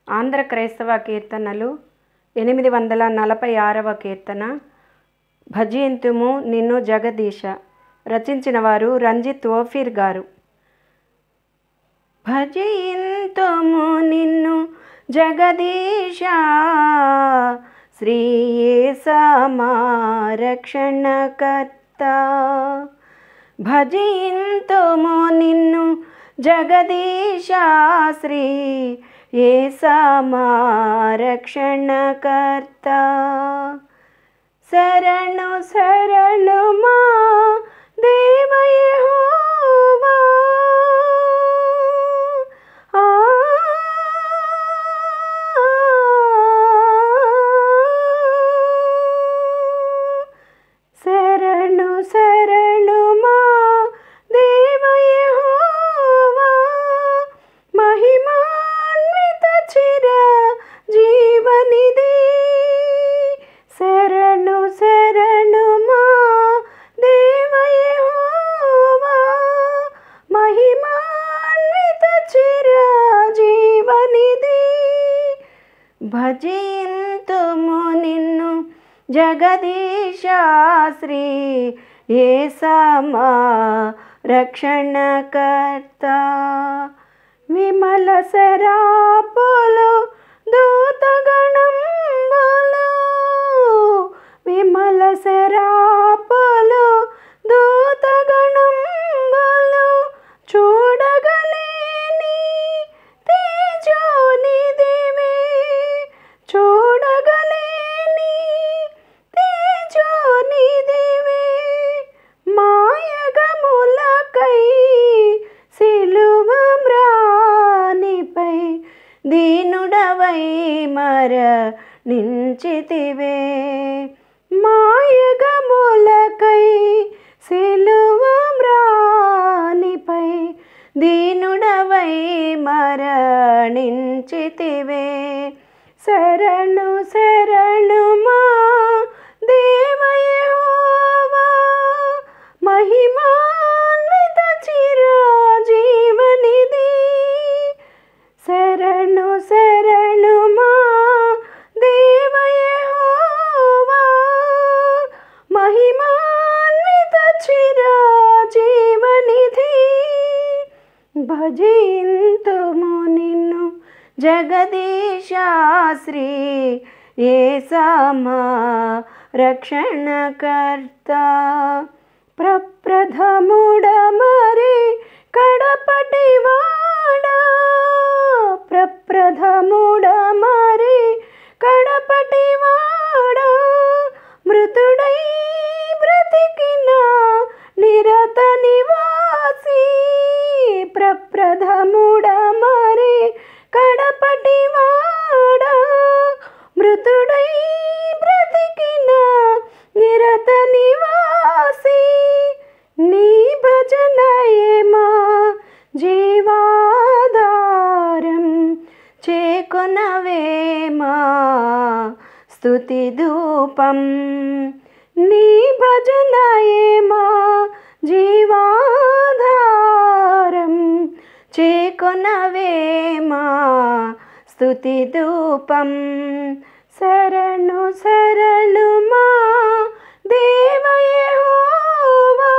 ఆంధ్ర క్రైస్తవ కీర్తనలు 846వ కీర్తన. భజింతుము నిన్ను జగదీశ. రచించిన వారు రంజిత్ ఓఫీర్ గారు. భజింతుము నిన్ను జగదీశ, శ్రీ యేసమా రక్షణకర్త. భజింతుము నిన్ను జగదీశ, శ్రీ యేసమా రక్షణకర్త. శరణు శరణు మా దేవ యెహోవా, శరణు శరణు మా దేవ యెహోవా, మహిమాన్విత చిర జీవనిధి. శరణు శరణు మా దేవ యెహోవా, మహిమాన్విత చిర జీవనిధి. భజింతుము నిన్ను జగదీశ, శ్రీ యేసమా రక్షణకర్త. విమల శరాపులు దూతగణంబులు, విమల శరాపులు దూతగణంబులు, చూడగలేని తేజోనిధివే, చూడగలేని తేజోనిధివే. మాయగములకై సిలువ మ్రానిపై దీనుడవై మరణించితివే. మాయగములకై సిలువ మ్రానిపై దీనుడవై మరణించితివే. శరణు శరణు మా దేవ యెహోవా, మహిమాన్విత చిర జీవనిధి. శరణు శరణు మా దేవ యెహోవా, మహిమాన్విత చిర జీవనిధి. భజింతుము నిన్ను జగదీశ, శ్రీ యేసమా రక్షణకర్త. ప్రప్రథముడ మరి కడపటి వాడా, ప్రప్రథముడ మరి కడపటి వాడా, మృతుడై బ్రతికిన నిరత నివాసి. ప్రప్రథముడ మరి కడపటి వాడా, మృతుడై బ్రతికిన నిరత నివాసి. నీ భజనయే మా జీవాధారం, చేకొనవే మా స్తుతి ధూపం. నీ భజనయే మా జీవాధారం, చేకొనవే మా స్తుతి ధూపం. శరణు శరణు మా దేవ యెహోవా,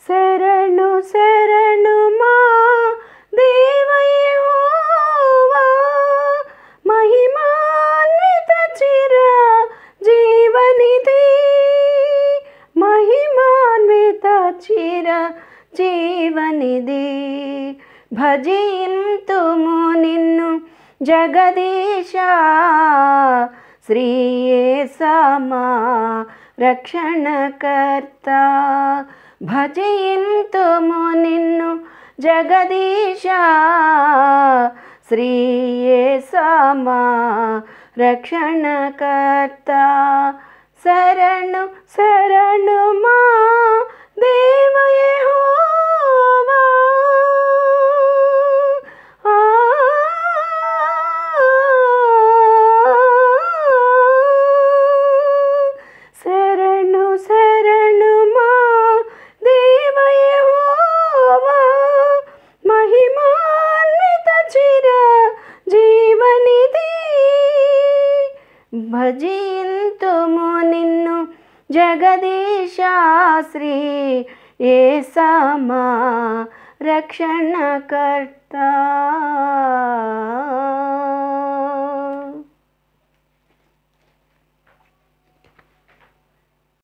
శరణు శరణు మా దేవ యెహోవా, మహిమాన్విత చిర జీవనిధి. మహిమాన్విత చిర జీవనిధి. భజింతుము నిన్ను జగదీశ, శ్రీ యేసమా రక్షణకర్త. భజింతుము నిన్ను జగదీశ, శ్రీ యేసమా రక్షణకర్త. శరణు శరణు మా దేవ యెహోవా, శరణు శరణు మా దేవ యెహోవా, మహిమాన్విత చిర భజింతుము నిన్ను జగదీశా శ్రీ యేసమా రక్షణకర్త.